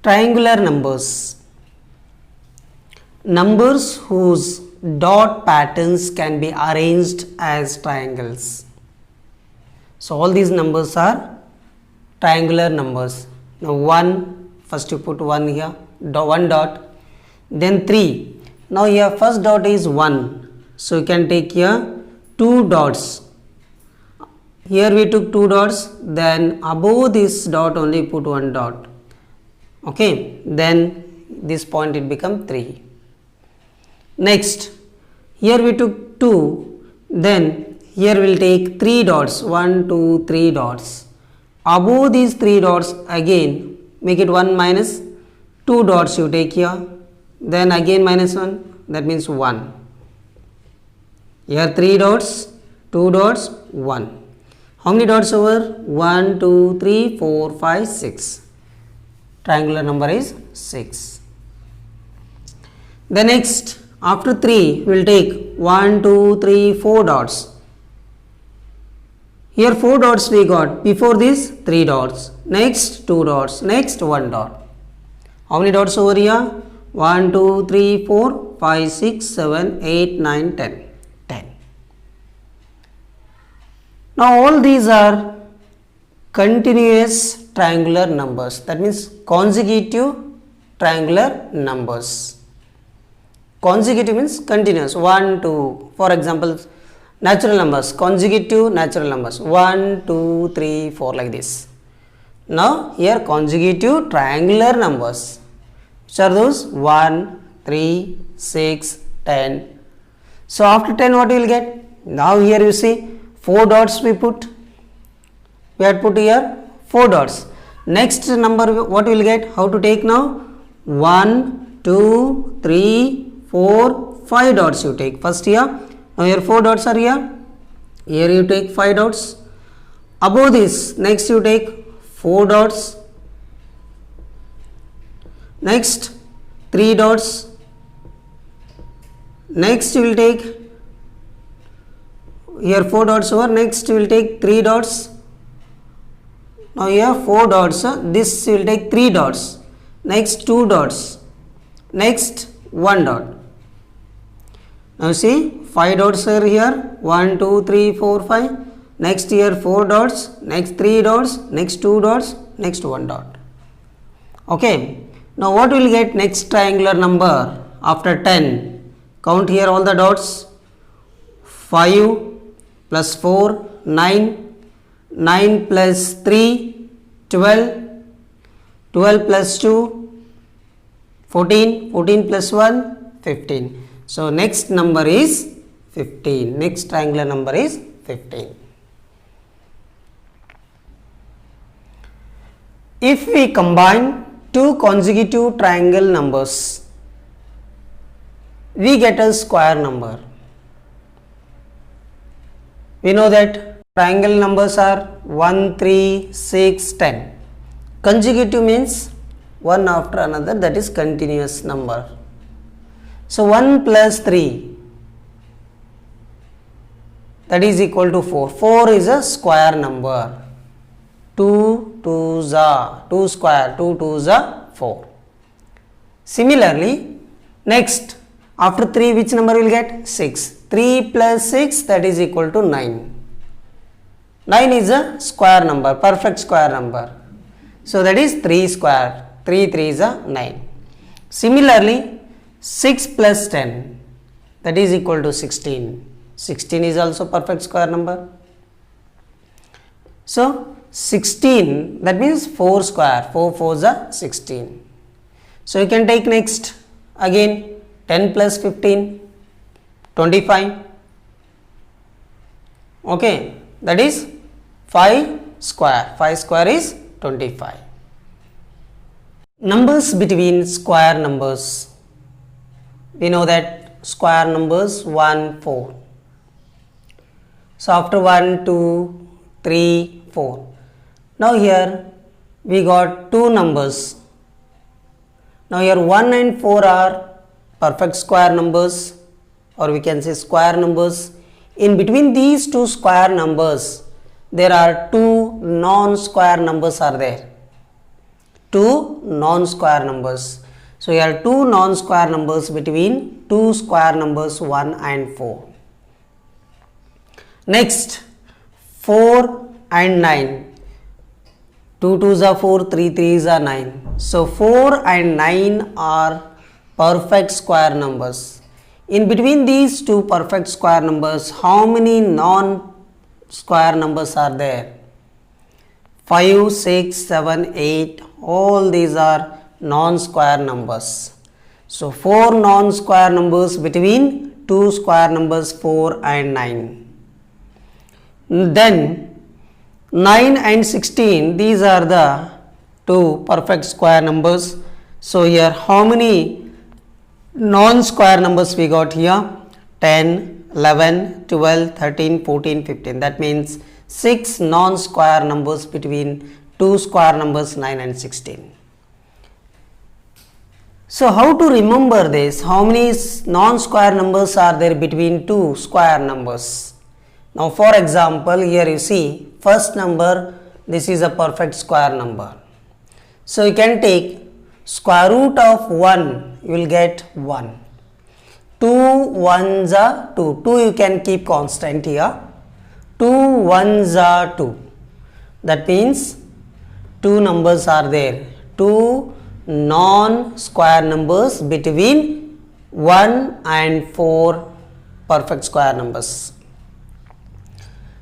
Triangular numbers. Numbers whose dot patterns can be arranged as triangles. So all these numbers are triangular numbers. Now 1, first you put 1 here, 1 dot, then 3. Now here first dot is 1, so you can take here 2 dots. Here we took 2 dots, then above this dot only put 1 dot. Okay, then this point it become 3. Next, here we took 2, then here we will take 3 dots, 1, 2, 3 dots. Above these 3 dots again make it 1 minus 2 dots you take here, then again minus 1, that means 1. Here 3 dots, 2 dots, 1. How many dots over? 1, 2, 3, 4, 5, 6. Triangular number is 6. The next, after 3 we will take 1, 2, 3, 4 dots. Here 4 dots we got, before this 3 dots, next 2 dots, next 1 dot. How many dots over here? 1, 2, 3, 4, 5, 6, 7, 8, 9, 10. 10. Now all these are continuous triangular numbers, that means consecutive triangular numbers. Consecutive means continuous, 1, 2, for example, natural numbers, consecutive natural numbers, 1, 2, 3, 4 like this. Now here consecutive triangular numbers, which are those? 1, 3, 6, 10. So after 10 what you will get? Now here you see 4 dots we put. We had put here 4 dots. Next number what we will get? How to take now? 1, 2, 3, 4, 5 dots you take. First here. Now here 4 dots are here. Here you take 5 dots. Above this, next you take 4 dots. Next 3 dots. Next you will take here 4 dots over. Next you will take 3 dots. Now here 4 dots. This you will take 3 dots. Next 2 dots. Next 1 dot. Now see 5 dots are here, 1, 2, 3, 4, 5. Next here 4 dots, next 3 dots, next 2 dots, next 1 dot. Okay. Now what will get next triangular number after 10? Count here all the dots. 5 plus 4, 9. 9 plus 3, 12. 12 plus 2, 14. 14 plus 1, 15. So next number is 15. Next triangular number is 15. If we combine two consecutive triangle numbers, we get a square number. We know that triangle numbers are 1, 3, 6, 10. Consecutive means one after another, that is continuous number. So 1 plus 3, that is equal to 4. 4 is a square number. 2 2s are 2 square, 2 2s are 4. Similarly, next after 3 which number will get? 6. 3 plus 6, that is equal to 9. 9 is a square number, perfect square number. So that is 3 square. 3 3 is a 9. Similarly, 6 plus 10, that is equal to 16. 16 is also perfect square number. So 16, that means 4 square. 4 4s are 16. So you can take next again 10 plus 15, 25. Okay, that is 5 square. 5 square is 25. Numbers between square numbers. We know that square numbers 1, 4. So after 1, 2, 3, 4. Now here we got two numbers. Now here 1 and 4 are perfect square numbers, or we can say square numbers. In between these two square numbers, there are two non-square numbers are there. two non-square numbers. So here two non-square numbers between two square numbers 1 and 4. Next, 4 and 9. 2 2s are 4, 3 3s are 9. So 4 and 9 are perfect square numbers. In between these two perfect square numbers, how many non-square numbers are there? 5, 6, 7, 8, all these are non-square numbers. So 4 non-square numbers between two square numbers 4 and 9. Then 9 and 16, these are the two perfect square numbers. So here how many non-square numbers we got here? 10, 11, 12, 13, 14, 15. That means 6 non-square numbers between two square numbers 9 and 16. So how to remember this? How many non-square numbers are there between two square numbers? Now for example, here you see first number, this is a perfect square number. So you can take square root of 1, you will get 1. 2 1s are 2. 2 you can keep constant here. 2 1s are 2. That means two numbers are there. Two non-square numbers between 1 and 4 perfect square numbers.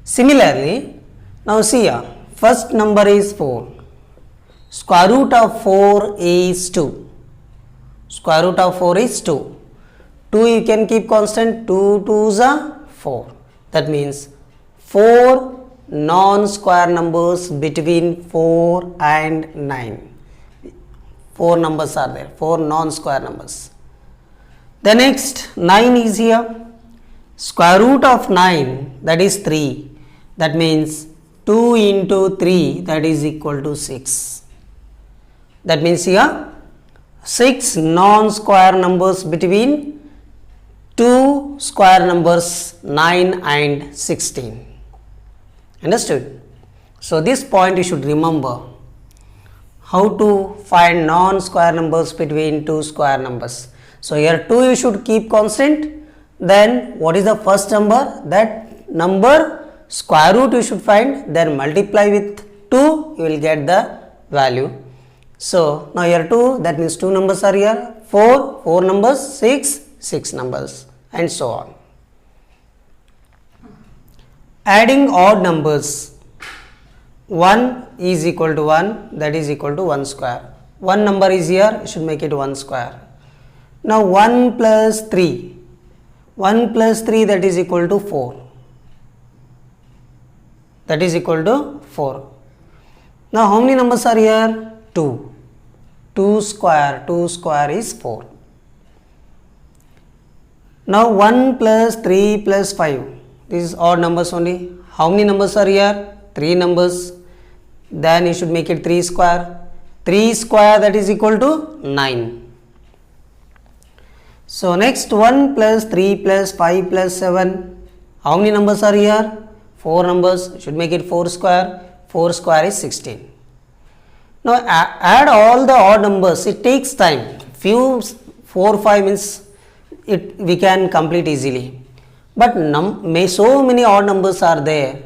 Similarly, now see here, first number is 4. Square root of 4 is 2. Square root of 4 is 2. 2 you can keep constant, 2 2s are 4. That means 4 non-square numbers between 4 and 9. 4 numbers are there, 4 non-square numbers. The next 9 is here. Square root of 9, that is 3. That means 2 into 3, that is equal to 6. That means here 6 non-square numbers between two square numbers 9 and 16. Understood? So this point you should remember. How to find non-square numbers between two square numbers. So here 2 you should keep constant. Then what is the first number? That number square root you should find. Then multiply with 2, you will get the value. So now here 2, that means 2 numbers are here. 4, 4 numbers. 6, 6 numbers, and so on. Adding odd numbers. 1 is equal to 1, that is equal to 1 square. 1 number is here, you should make it 1 square. Now 1 plus 3. 1 plus 3, that is equal to 4. That is equal to 4. Now how many numbers are here? 2. 2 square. 2 square is 4. Now 1 plus 3 plus 5. This is odd numbers only. How many numbers are here? 3 numbers. Then you should make it 3 square. 3 square, that is equal to 9. So next 1 plus 3 plus 5 plus 7. How many numbers are here? 4 numbers. You should make it 4 square. 4 square is 16. Now add all the odd numbers. It takes time. Few 4 5 means we can complete easily. But so many odd numbers are there.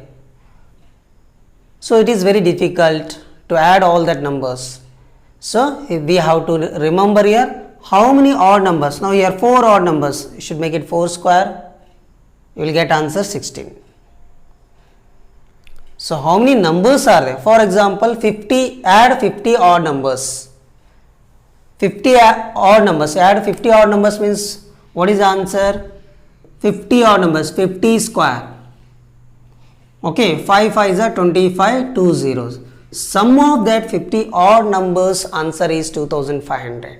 So it is very difficult to add all that numbers. So we have to remember here how many odd numbers. Now here 4 odd numbers. You should make it 4 square. You will get answer 16. So how many numbers are there? For example, 50. Add 50 odd numbers. 50 odd numbers. Add 50 odd numbers means what is the answer? 50 odd numbers. 50 square. Okay, 5 5s are 25, 2 zeros. Sum of that 50 odd numbers, answer is 2500.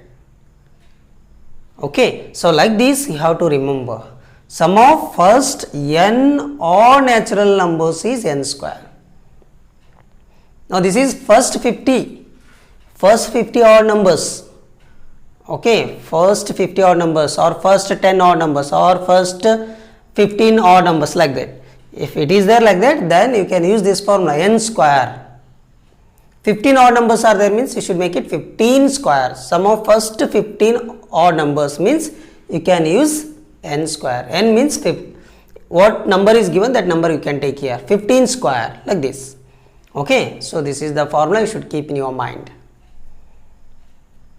Okay, so like this you have to remember. Sum of first n odd natural numbers is n square. Now this is first 50. First 50 odd numbers. Okay, first 50 odd numbers, or first 10 odd numbers, or first 15 odd numbers, like that. If it is there like that, then you can use this formula n square. 15 odd numbers are there means you should make it 15 square. Sum of first 15 odd numbers means you can use n square. N means what number is given, that number you can take here, 15 square, like this. Okay, so this is the formula you should keep in your mind.